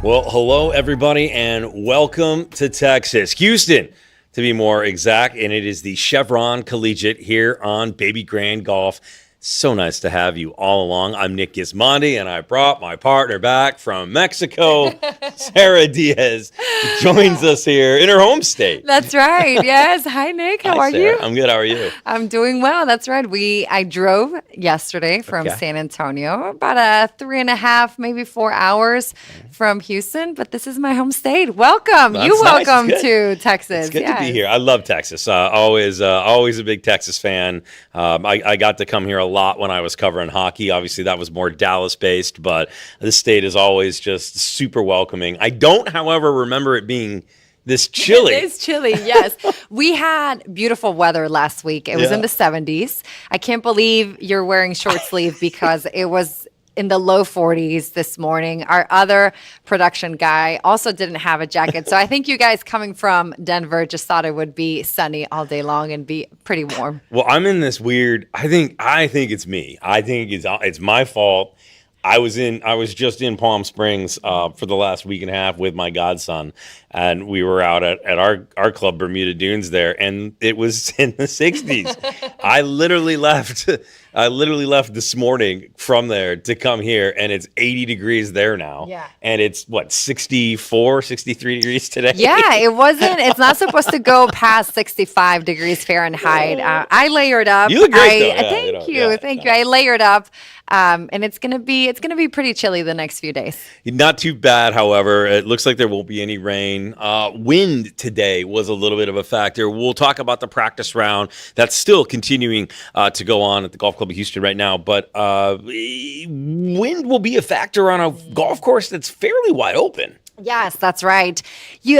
Well, hello, everybody, and welcome to Texas, Houston, to be more exact. And it is the Chevron Collegiate here on Babygrande Golf. So nice to have you all along. I'm Nick Gismondi, and I brought my partner back from Mexico, Sarah Diaz, joins us here in her home state. That's right. Yes. Hi, Nick. How are Sarah. you? I'm good. How are you? I'm doing well. That's right. I drove yesterday from San Antonio, about a 3.5, maybe 4 hours from Houston. But this is my home state. Welcome. That's you nice. welcome to Texas. It's good to be here. I love Texas. Always a big Texas fan. I got to come here a lot when I was covering hockey. Obviously, that was more Dallas-based, but this state is always just super welcoming. I don't, however, remember it being this chilly. It is chilly, yes. We had beautiful weather last week. It was in the 70s. I can't believe you're wearing short sleeve because it was in the low 40s this morning. Our other production guy also didn't have a jacket. So I think you guys coming from Denver just thought it would be sunny all day long and be pretty warm. Well, I'm in this weird, I think it's me. I think it's my fault. I was just in Palm Springs for the last week and a half with my godson, and we were out at our club, Bermuda Dunes there, and it was in the 60s. I literally left this morning from there to come here, and it's 80 degrees there now. Yeah. And it's 64, 63 degrees today. Yeah, it's not supposed to go past 65 degrees Fahrenheit. I layered up. You look great, though. Yeah, Thank you. I layered up. And it's gonna be pretty chilly the next few days. Not too bad, however. It looks like there won't be any rain. Wind today was a little bit of a factor. We'll talk about the practice round that's still continuing to go on at the Golf Club of Houston right now. But wind will be a factor on a golf course that's fairly wide open. Yes, that's right.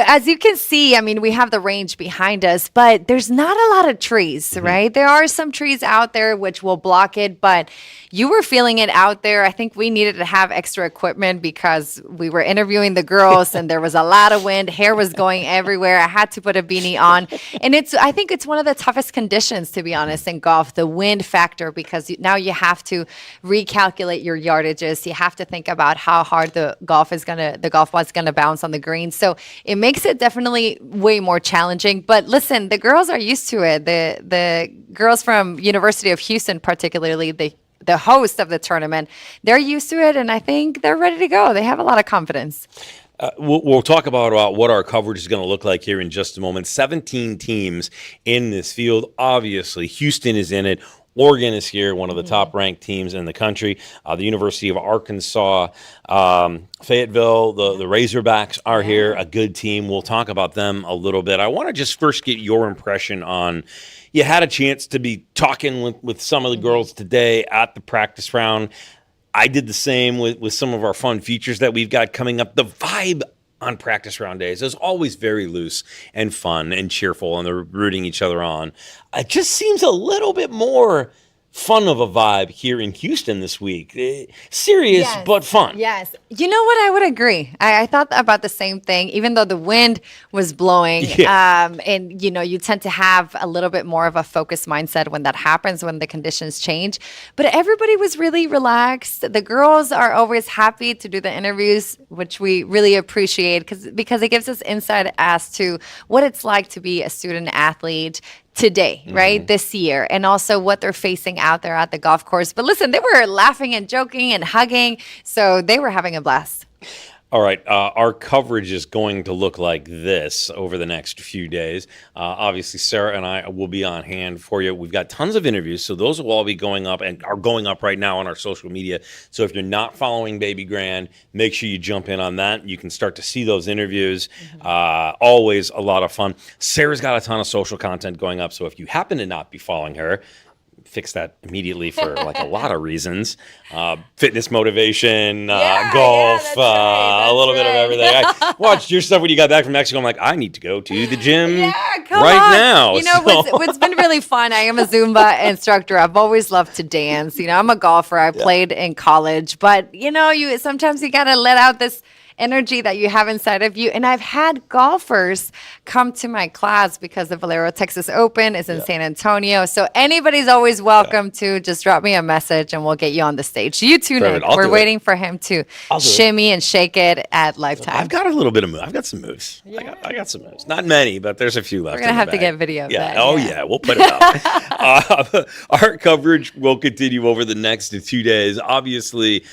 As you can see, I mean, we have the range behind us, but there's not a lot of trees, right? There are some trees out there which will block it, but you were feeling it out there. I think we needed to have extra equipment because we were interviewing the girls and there was a lot of wind. Hair was going everywhere. I had to put a beanie on. And I think it's one of the toughest conditions, to be honest, in golf, the wind factor, because now you have to recalculate your yardages. You have to think about how hard the golf ball's going to bounce on the green. So it makes it definitely way more challenging. But listen, the girls are used to it. The girls from University of Houston, particularly the host of the tournament, they're used to it, and I think they're ready to go. They have a lot of confidence. We'll talk about what our coverage is going to look like here in just a moment. 17 teams in this field. Obviously, Houston is in it. Oregon is here, one of the top-ranked teams in the country. The University of Arkansas, Fayetteville, the Razorbacks are here, a good team. We'll talk about them a little bit. I want to just first get your impression on, you had a chance to be talking with some of the girls today at the practice round. I did the same with some of our fun features that we've got coming up. The vibe on practice round days is always very loose and fun and cheerful, and they're rooting each other on. It just seems a little bit more fun of a vibe here in Houston this week. Serious, but fun. Yes. You know what? I would agree. I thought about the same thing, even though the wind was blowing. Yeah. And, you tend to have a little bit more of a focused mindset when that happens, when the conditions change. But everybody was really relaxed. The girls are always happy to do the interviews, which we really appreciate because it gives us insight as to what it's like to be a student athlete today, right? This year, and also what they're facing out there at the golf course. But listen, they were laughing and joking and hugging, so they were having a blast. All right, our coverage is going to look like this over the next few days. Obviously, Sarah and I will be on hand for you. We've got tons of interviews, so those will all be going up and are going up right now on our social media. So if you're not following Babygrande, make sure you jump in on that. You can start to see those interviews. Always a lot of fun. Sarah's got a ton of social content going up, so if you happen to not be following her, fix that immediately for a lot of reasons. Fitness motivation, golf, a little bit of everything. I watched your stuff when you got back from Mexico. I'm like, I need to go to the gym now. What's been really fun, I am a Zumba instructor. I've always loved to dance. I'm a golfer. I played in college. But, sometimes you got to let out this energy that you have inside of you. And I've had golfers come to my class because the Valero Texas Open is in San Antonio. So anybody's always welcome to just drop me a message and we'll get you on the stage. You tune in. We're waiting for him to shimmy and shake it at Lifetime. I've got a little bit of move. I've got some moves. I got some moves. Not many, but there's a few left. We're going to have to get video of that. Oh, yeah. We'll put it up. Our coverage will continue over the next 2 days. Obviously,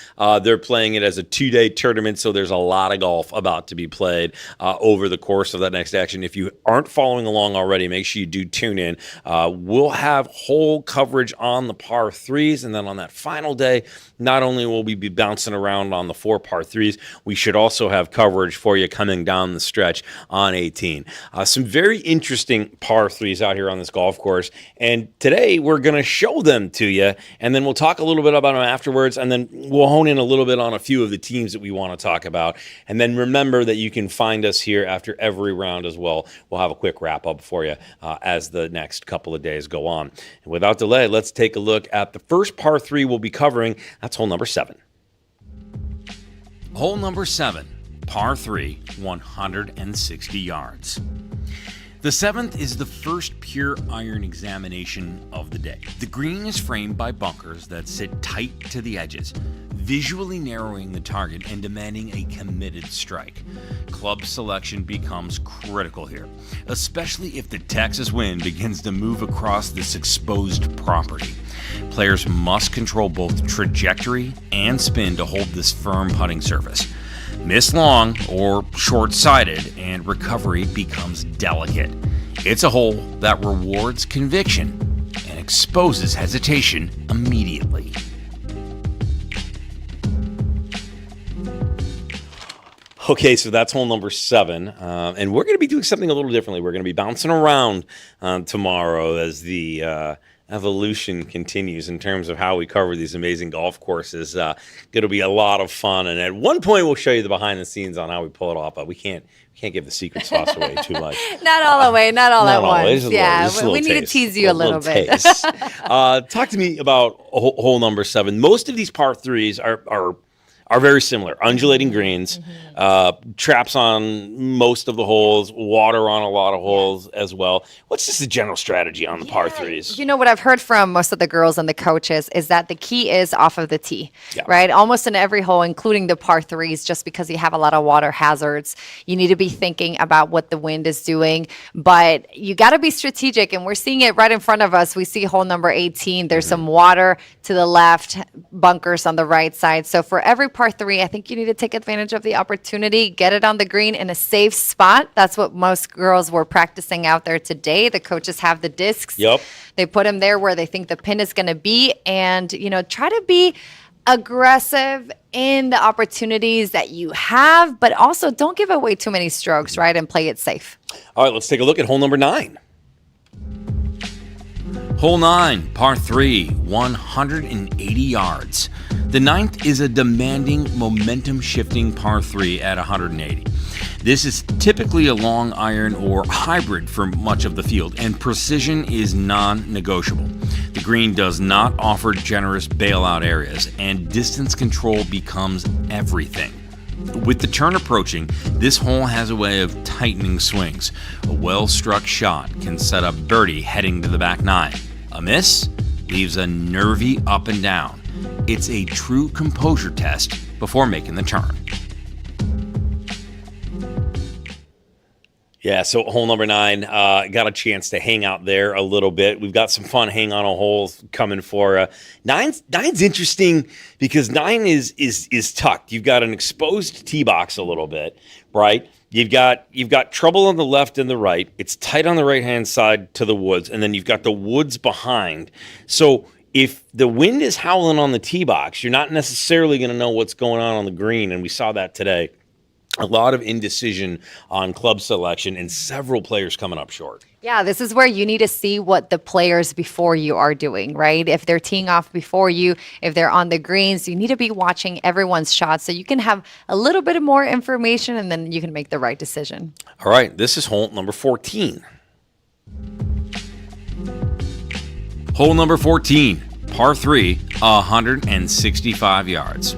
they're playing it as a 2-day tournament, so there's a lot of golf about to be played over the course of that next action. If you aren't following along already, make sure you do tune in. We'll have whole coverage on the par 3s, and then on that final day, not only will we be bouncing around on the 4 par 3s, we should also have coverage for you coming down the stretch on 18. Some very interesting par 3s out here on this golf course, and today we're going to show them to you, and then we'll talk a little bit about them afterwards, and then we'll hone in a little bit on a few of the teams that we want to talk about. And then remember that you can find us here after every round as well. We'll have a quick wrap-up for you as the next couple of days go on. And without delay, let's take a look at the first par 3 we'll be covering. That's hole number 7. Hole number 7, par 3, 160 yards. The 7th is the first pure iron examination of the day. The green is framed by bunkers that sit tight to the edges, visually narrowing the target and demanding a committed strike. Club selection becomes critical here, especially if the Texas wind begins to move across this exposed property. Players must control both trajectory and spin to hold this firm putting surface. Miss long or short-sighted and recovery becomes delicate. It's a hole that rewards conviction and exposes hesitation immediately. Okay, so that's hole number 7, and we're going to be doing something a little differently. We're going to be bouncing around tomorrow as the evolution continues in terms of how we cover these amazing golf courses. It'll be a lot of fun, and at one point we'll show you the behind the scenes on how we pull it off, but we can't give the secret sauce away too much. Not all the way, not all at once. Yeah, we need to tease you a little bit. Talk to me about hole number 7. Most of these par 3s are very similar. Undulating greens, traps on most of the holes, water on a lot of holes as well. What's just the general strategy on the par 3s? You know, what I've heard from most of the girls and the coaches is that the key is off of the tee, right? Almost in every hole, including the par 3s, just because you have a lot of water hazards. You need to be thinking about what the wind is doing, but you got to be strategic, and we're seeing it right in front of us. We see hole number 18. There's some water to the left, bunkers on the right side. So for every par 3, I think you need to take advantage of the opportunity, get it on the green in a safe spot. That's what most girls were practicing out there today. The coaches have the discs. Yep. They put them there where they think the pin is going to be, and try to be aggressive in the opportunities that you have, but also don't give away too many strokes, right? And play it safe. All right, let's take a look at hole number 9. Hole 9, par 3, 180 yards. The 9th is a demanding, momentum-shifting par 3 at 180. This is typically a long iron or hybrid for much of the field, and precision is non-negotiable. The green does not offer generous bailout areas, and distance control becomes everything. With the turn approaching, this hole has a way of tightening swings. A well-struck shot can set up birdie heading to the back 9. A miss leaves a nervy up and down. It's a true composure test before making the turn. Yeah, so hole number 9, got a chance to hang out there a little bit. We've got some fun hang on holes coming for you. Nine's interesting because 9 is tucked. You've got an exposed tee box a little bit, right? You've got trouble on the left and the right. It's tight on the right-hand side to the woods, and then you've got the woods behind. So if the wind is howling on the tee box, you're not necessarily going to know what's going on the green, and we saw that today. A lot of indecision on club selection and several players coming up short. Yeah, this is where you need to see what the players before you are doing, right? If they're teeing off before you, if they're on the greens, you need to be watching everyone's shots so you can have a little bit more information and then you can make the right decision. All right, this is hole number 14. Hole number 14, par 3, 165 yards.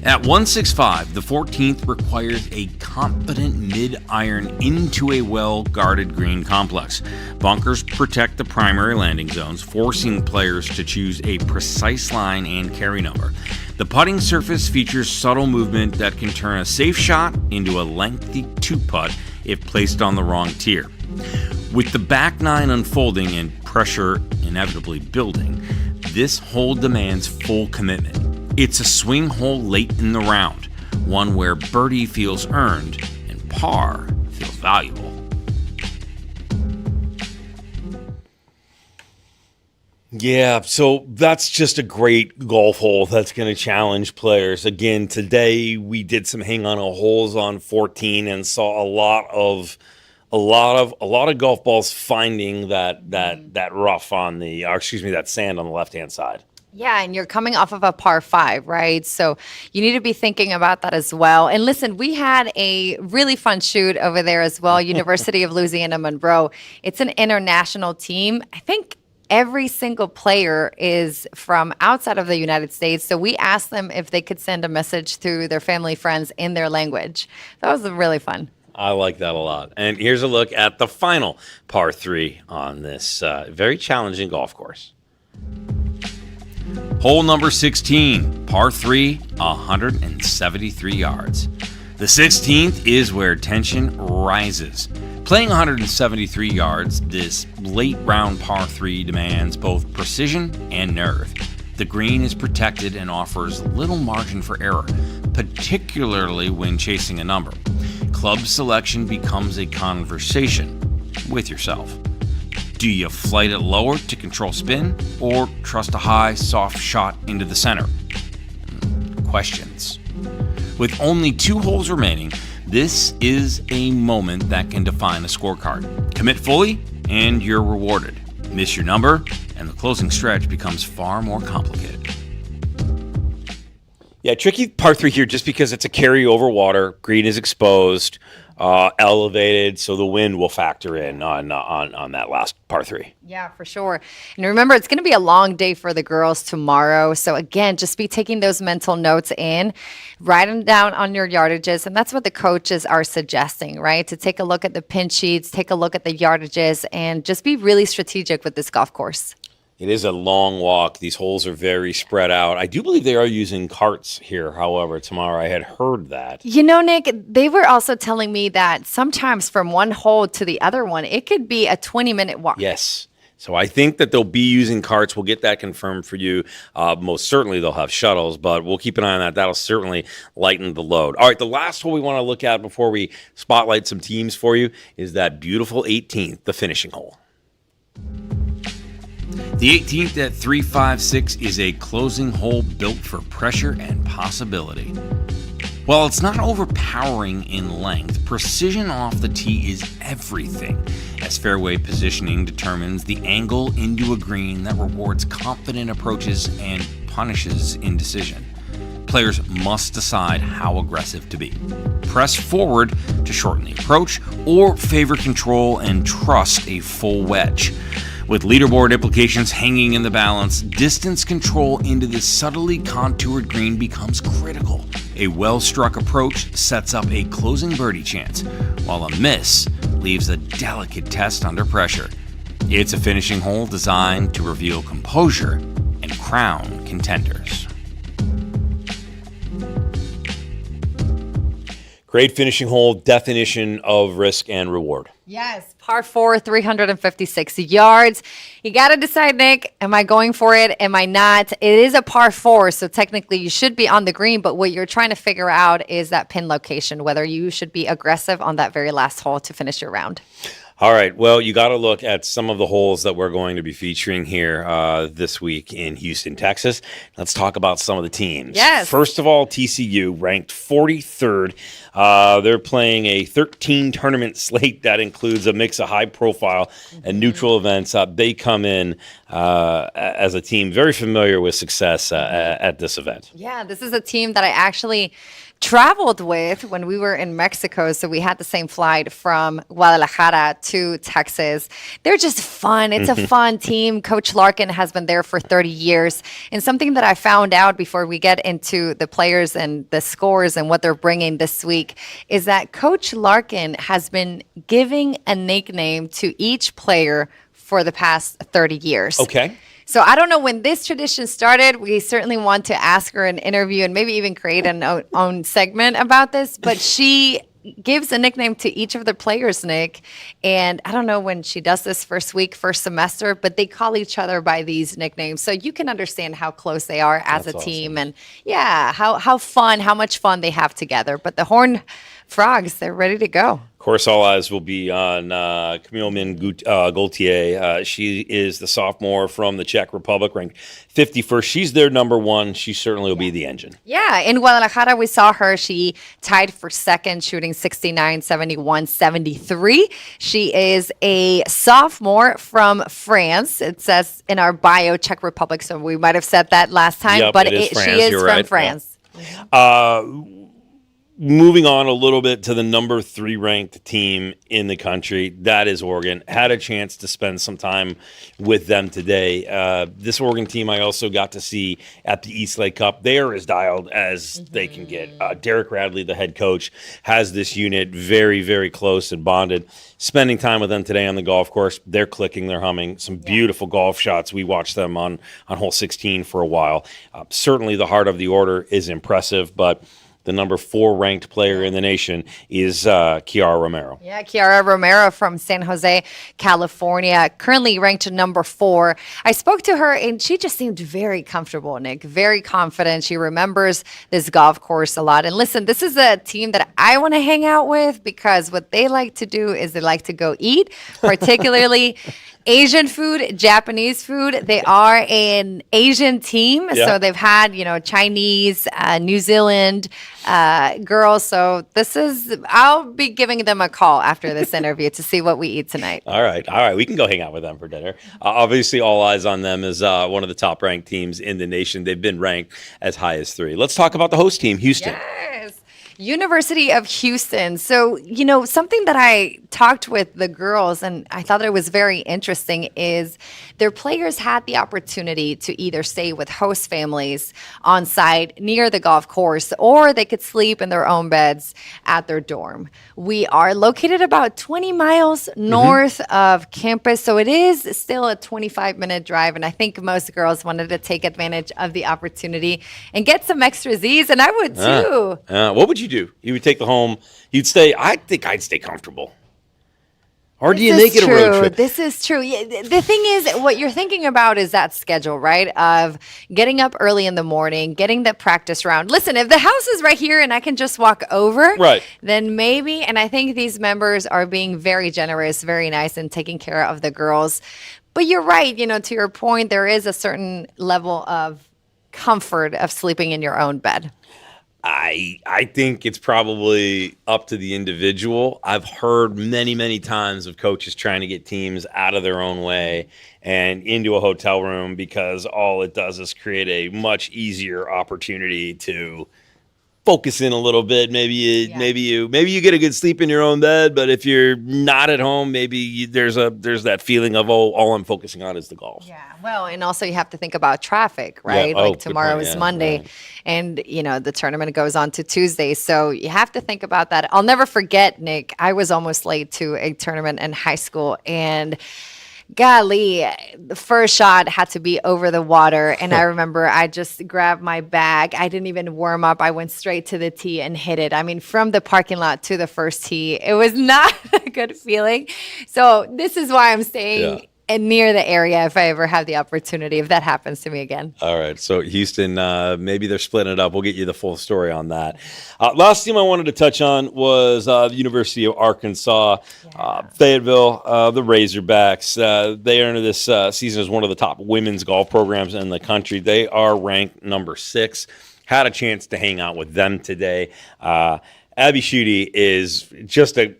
At 165, the 14th requires a confident mid-iron into a well-guarded green complex. Bunkers protect the primary landing zones, forcing players to choose a precise line and carry number. The putting surface features subtle movement that can turn a safe shot into a lengthy two-putt if placed on the wrong tier. With the back nine unfolding and pressure inevitably building, this hole demands full commitment. It's a swing hole late in the round, one where birdie feels earned and par feels valuable. Yeah, so that's just a great golf hole that's going to challenge players. Again, today we did some hang on a holes on 14 and saw a lot of golf balls finding that rough on the, or excuse me, that sand on the left-hand side. Yeah, and you're coming off of a par 5, right? So you need to be thinking about that as well. And listen, we had a really fun shoot over there as well, University of Louisiana Monroe. It's an international team. I think every single player is from outside of the United States. So we asked them if they could send a message to their family, friends in their language. That was really fun. I like that a lot. And here's a look at the final par 3 on this very challenging golf course. Hole number 16, par 3, 173 yards. The 16th is where tension rises. Playing 173 yards, this late round par 3 demands both precision and nerve. The green is protected and offers little margin for error, particularly when chasing a number. Club selection becomes a conversation with yourself. Do you flight it lower to control spin, or trust a high, soft shot into the center? Questions. With only 2 holes remaining, this is a moment that can define a scorecard. Commit fully, and you're rewarded. Miss your number, and the closing stretch becomes far more complicated. Yeah, tricky par 3 here just because it's a carry over water. Green is exposed, elevated, so the wind will factor in on that last par 3. Yeah, for sure. And remember, it's going to be a long day for the girls tomorrow. So again, just be taking those mental notes in, write them down on your yardages. And that's what the coaches are suggesting, right? To take a look at the pin sheets, take a look at the yardages, and just be really strategic with this golf course. It is a long walk. These holes are very spread out. I do believe they are using carts here, however, tomorrow. I had heard that. You know, Nick, they were also telling me that sometimes from one hole to the other one, it could be a 20-minute walk. Yes. So I think that they'll be using carts. We'll get that confirmed for you. Most certainly they'll have shuttles, but we'll keep an eye on that. That'll certainly lighten the load. All right, the last hole we want to look at before we spotlight some teams for you is that beautiful 18th, the finishing hole. The 18th at 356 is a closing hole built for pressure and possibility. While it's not overpowering in length, precision off the tee is everything, as fairway positioning determines the angle into a green that rewards confident approaches and punishes indecision. Players must decide how aggressive to be. Press forward to shorten the approach, or favor control and trust a full wedge. With leaderboard implications hanging in the balance, distance control into this subtly contoured green becomes critical. A well-struck approach sets up a closing birdie chance, while a miss leaves a delicate test under pressure. It's a finishing hole designed to reveal composure and crown contenders. Great finishing hole, definition of risk and reward. Yes, par 4, 356 yards. You got to decide, Nick, am I going for it? Am I not? It is a par 4, so technically you should be on the green, but what you're trying to figure out is that pin location, whether you should be aggressive on that very last hole to finish your round. All right. Well, you got to look at some of the holes that we're going to be featuring here this week in Houston, Texas. Let's talk about some of the teams. Yes. First of all, TCU ranked 43rd. They're playing a 13 tournament slate that includes a mix of high profile and neutral events. They come in as a team very familiar with success at this event. Yeah, this is a team that I actually traveled with when we were in Mexico. So we had the same flight from Guadalajara to Texas. They're just fun. It's a fun team. Coach Larkin has been there for 30 years. And something that I found out before we get into the players and the scores and what they're bringing this week is that Coach Larkin has been giving a nickname to each player for the past 30 years. Okay. So I don't know when this tradition started. We certainly want to ask her an interview and maybe even create an own segment about this. But she gives a nickname to each of the players, Nick. And I don't know when she does this first week, first semester, but they call each other by these nicknames. So you can understand how close they are as That's a team. awesome. And yeah, how much fun they have together. But the Horned Frogs, they're ready to go. Of course, all eyes will be on Camille Gaultier. She is the sophomore from the Czech Republic, ranked 51st. She's their number one. She certainly will be the engine. Yeah, in Guadalajara, we saw her. She tied for second, shooting 69, 71, 73. She is a sophomore from France. It says in our bio, Czech Republic, so we might have said that last time, Yep, but it is France. she is You're from right. France. Moving on a little bit to the number 3 ranked team in the country, that is Oregon. Had a chance to spend some time with them today. This Oregon team I also got to see at the East Lake Cup. They are as dialed as they can get. Derek Radley, the head coach, has this unit very, very close and bonded. Spending time with them today on the golf course, they're clicking, they're humming. Some beautiful golf shots. We watched them on hole 16 for a while. Certainly the heart of the order is impressive, but the number 4 ranked player in the nation is Kiara Romero. Yeah, Kiara Romero from San Jose, California, currently ranked number 4. I spoke to her and she just seemed very comfortable, Nick, very confident. She remembers this golf course a lot. And listen, this is a team that I want to hang out with because what they like to do is they like to go eat, particularly Asian food, Japanese food. They are an Asian team, so they've had, Chinese, New Zealand girls. So I'll be giving them a call after this interview to see what we eat tonight. All right. We can go hang out with them for dinner. Obviously, all eyes on them as one of the top ranked teams in the nation. They've been ranked as high as 3. Let's talk about the host team, Houston. Yes. University of Houston. So, something that I talked with the girls and I thought it was very interesting is their players had the opportunity to either stay with host families on site near the golf course or they could sleep in their own beds at their dorm. We are located about 20 miles north of campus, so it is still a 25-minute drive, and I think most girls wanted to take advantage of the opportunity and get some extra Z's, and I would too. What would you do? You would take the home. You'd stay. I think I'd stay comfortable. Or do you make it a road trip? This is true. The thing is, what you're thinking about is that schedule, right? Of getting up early in the morning, getting the practice round. Listen, if the house is right here and I can just walk over, right, then maybe. And I think these members are being very generous, very nice, and taking care of the girls. But you're right. To your point, there is a certain level of comfort of sleeping in your own bed. I think it's probably up to the individual. I've heard many, many times of coaches trying to get teams out of their own way and into a hotel room because all it does is create a much easier opportunity to focus in a little bit. Maybe you get a good sleep in your own bed, but if you're not at home, maybe there's that feeling of all I'm focusing on is the golf. Yeah, well, and also you have to think about traffic, right? Yeah. Like tomorrow is Monday, right. And the tournament goes on to Tuesday, so you have to think about that. I'll never forget, Nick. I was almost late to a tournament in high school, and golly, the first shot had to be over the water. And I remember I just grabbed my bag. I didn't even warm up. I went straight to the tee and hit it. I mean, from the parking lot to the first tee, it was not a good feeling. So this is why I'm staying near the area if I ever have the opportunity, if that happens to me again. All right. So Houston, maybe they're splitting it up. We'll get you the full story on that. Last team I wanted to touch on was the University of Arkansas, Fayetteville, the Razorbacks. They entered this season as one of the top women's golf programs in the country. They are ranked number 6. Had a chance to hang out with them today. Abby Schutte is just a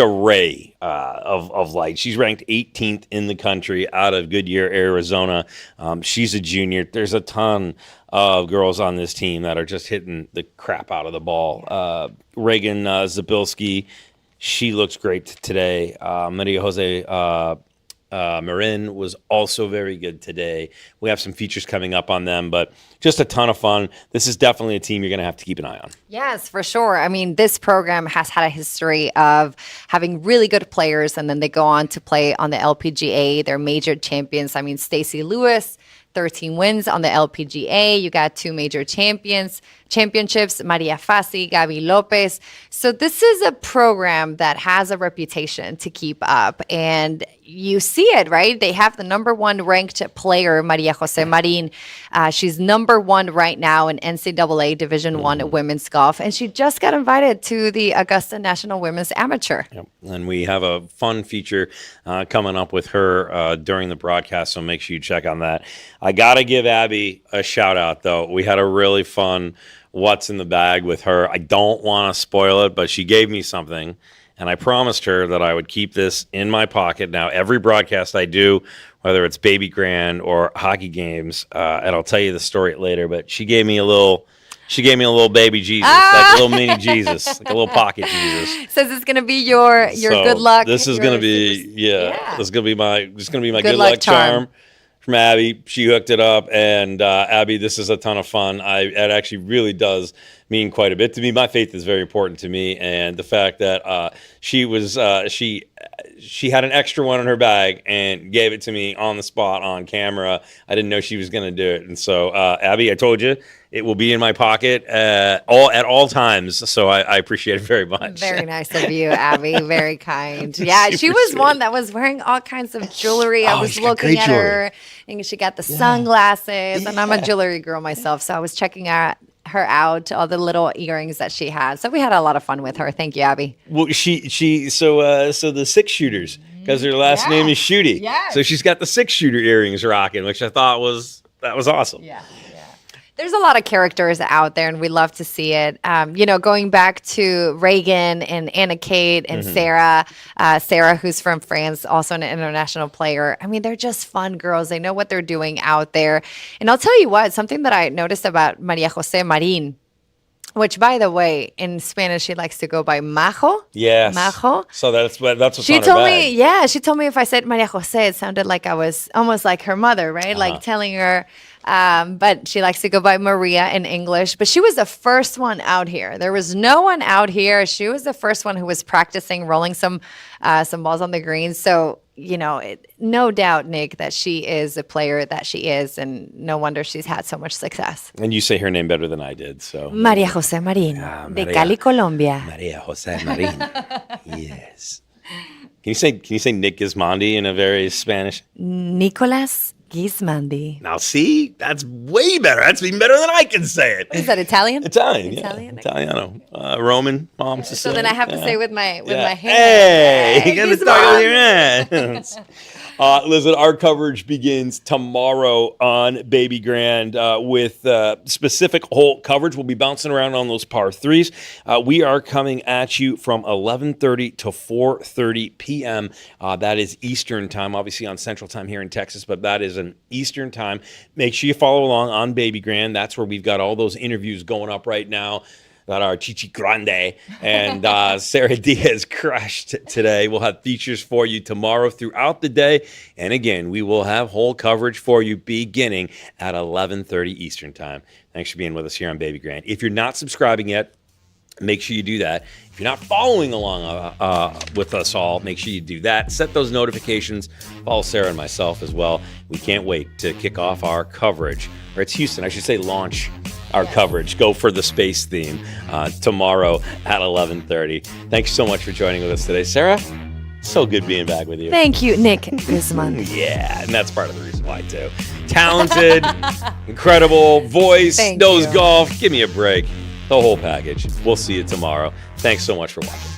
ray of light. She's ranked 18th in the country out of Goodyear, Arizona. She's a junior. There's a ton of girls on this team that are just hitting the crap out of the ball. Reagan Zabilski, she looks great today. Maria Jose Marin was also very good today. We have some features coming up on them, but just a ton of fun. This is definitely a team you're going to have to keep an eye on. Yes, for sure. I mean, this program has had a history of having really good players, and then they go on to play on the LPGA. They're major champions. I mean, Stacey Lewis, 13 wins on the LPGA. You got 2 major championships, Maria Fassi, Gaby Lopez. So this is a program that has a reputation to keep up. And you see it, right? They have the number 1 ranked player, Maria Jose Marin. She's number 1 right now in NCAA Division I women's golf. And she just got invited to the Augusta National Women's Amateur. Yep. And we have a fun feature coming up with her during the broadcast, so make sure you check on that. I got to give Abby a shout out, though. We had a really fun what's in the bag with her. I don't want to spoil it, but she gave me something, and I promised her that I would keep this in my pocket. Now, every broadcast I do, whether it's Babygrande or hockey games, and I'll tell you the story later, but she gave me a little baby Jesus, like a little mini Jesus, like a little pocket Jesus. So this is gonna be your good luck. This is gonna be this is gonna be my good luck charm from Abby. She hooked it up, and Abby, this is a ton of fun. It actually really does mean quite a bit to me. My faith is very important to me, and the fact that she had an extra one in her bag and gave it to me on the spot on camera. I didn't know she was going to do it, and so Abby, I told you it will be in my pocket at all times. So I appreciate it very much. Very nice of you, Abby. Very kind. Yeah, she was one that was wearing all kinds of jewelry. I was looking at her, and she got the sunglasses, and I'm a jewelry girl myself, so I was checking her out, all the little earrings that she had. So we had a lot of fun with her. Thank you, Abby. Well, so the 6 shooters, because her last name is Schutte. Yeah. So she's got the 6-shooter earrings rocking, which I thought was awesome. Yeah. There's a lot of characters out there, and we love to see it. Going back to Reagan and Anna Kate and Sarah, who's from France, also an international player. I mean, they're just fun girls. They know what they're doing out there. And I'll tell you what, something that I noticed about Maria Jose Marin, which, by the way, in Spanish, she likes to go by Majo. Yes. Majo. So that's what's she on her told bag. me, yeah, she told me if I said Maria Jose, it sounded like I was almost like her mother, right? Like telling her, but she likes to go by Maria in English. But she was the first one out here. There was no one out here. She was the first one who was practicing rolling some balls on the green. So, no doubt, Nick, that she is a player that she is, and no wonder she's had so much success. And you say her name better than I did, so. Maria Jose Marin, de Cali, Colombia. Maria Jose Marin. Yes. Can you say Nick Gismondi in a very Spanish? Nicolas Gismondi. Now, see, that's way better. That's even better than I can say it. Is that Italian? Italiano. Roman, Mom. So then I have to say with my hands. Hey, you got to talk with your hands. Listen, our coverage begins tomorrow on Babygrande with specific hole coverage. We'll be bouncing around on those par threes. We are coming at you from 11:30 to 4:30 p.m. That is Eastern time, obviously on Central time here in Texas, but that is an Eastern time. Make sure you follow along on Babygrande. That's where we've got all those interviews going up right now that are Chichi Grande and Sarah Diaz crushed today. We'll have features for you tomorrow throughout the day. And again, we will have whole coverage for you beginning at 11:30 Eastern time. Thanks for being with us here on Babygrande. If you're not subscribing yet, make sure you do that. If you're not following along with us all, make sure you do that. Set those notifications. Follow Sarah and myself as well. We can't wait to kick off our coverage. Or it's Houston, I should say launch our coverage. Go for the space theme tomorrow at 11:30. Thanks so much for joining with us today. Sarah, so good being back with you. Thank you, Nick Gismondi. Yeah, and that's part of the reason why, too. Talented, incredible voice, knows golf. Give me a break. The whole package. We'll see you tomorrow. Thanks so much for watching.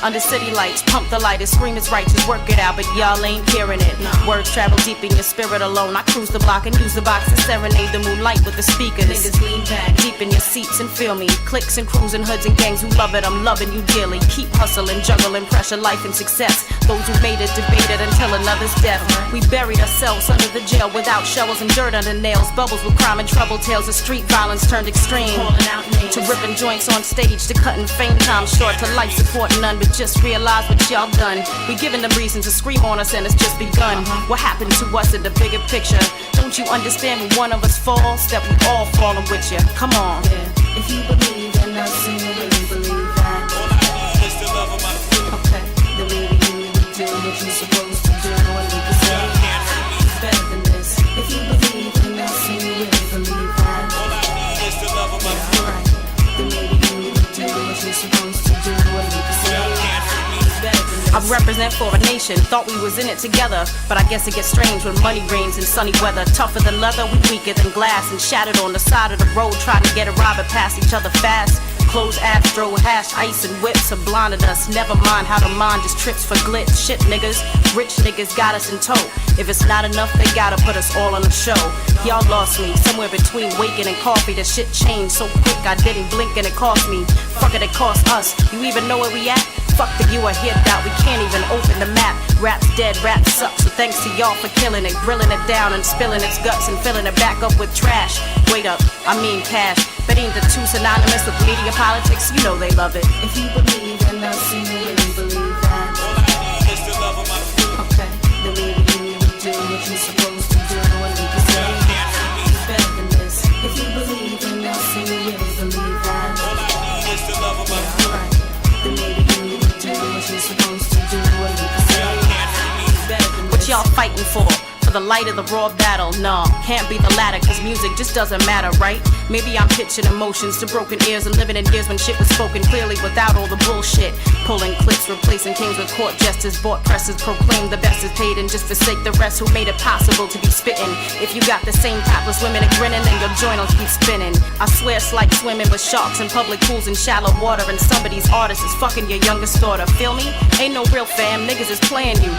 under city lights. Pump the light and scream it's righteous, work it out, but y'all ain't hearing it. Words travel deep in your spirit alone. I cruise the block and use the box to serenade the moonlight with the speakers. Niggas lean back deep in your seats and feel me. Cliques and crews and hoods and gangs who love it, I'm loving you dearly. Keep hustling, juggling pressure, life and success. Those who made it debated until another's death. We buried ourselves under the jail without shovels and dirt under nails. Bubbles with crime and trouble, tales of street violence turned extreme. To ripping joints on stage, to cutting fame time short, to life support none, but just realize what y'all done. We giving them reason to scream on us and it's just begun. What happened to us in the bigger picture? Don't you understand when one of us falls, that we all falling with you? Come on. Yeah. If you believe in us and you really believe that, okay, then maybe you would do what you're supposed to do, and we can say it's better than this. If you believe in us and you really believe that, yeah, alright, then maybe you would do what you're supposed to do, and we can say it's better than this. I represent for a nation, thought we was in it together, but I guess it gets strange when money rains in sunny weather. Tougher than leather, we weaker than glass, and shattered on the side of the road, trying to get a robber past each other fast. Clothes, astro, hash, ice, and whips have blinded us. Never mind how the mind just trips for glitz. Shit, niggas, rich niggas got us in tow. If it's not enough, they gotta put us all on the show. Y'all lost me, somewhere between waking and coffee. The shit changed so quick, I didn't blink and it cost me. Fuck it, it cost us. You even know where we at? Fuck the you, I hear that we can't even open the map. Rap's dead, rap sucks, so thanks to y'all for killing it. Grilling it down and spilling its guts and filling it back up with trash. Wait up, I mean cash. But ain't the two synonymous with media politics? You know they love it. If you believe in us and you really believe that, okay, then maybe you would do what you're supposed to do, and we can say it's better than this. If you believe in us and you really believe that, yeah, alright, then maybe you would do what you're supposed to do, and we can say it's better than What this. y'all fighting for? For the light of the raw battle? Nah, can't be the latter, cause music just doesn't matter, right? Maybe I'm pitching emotions to broken ears and living in years when shit was spoken clearly without all the bullshit. Pulling clips, replacing kings with court jesters. Bought presses, proclaim the best is paid, and just forsake the rest who made it possible to be spitting. If you got the same topless women and grinning, then your joint will keep spinning. I swear it's like swimming with sharks in public pools in shallow water, and somebody's artist is fucking your youngest daughter. Feel me? Ain't no real fam, niggas is playing you.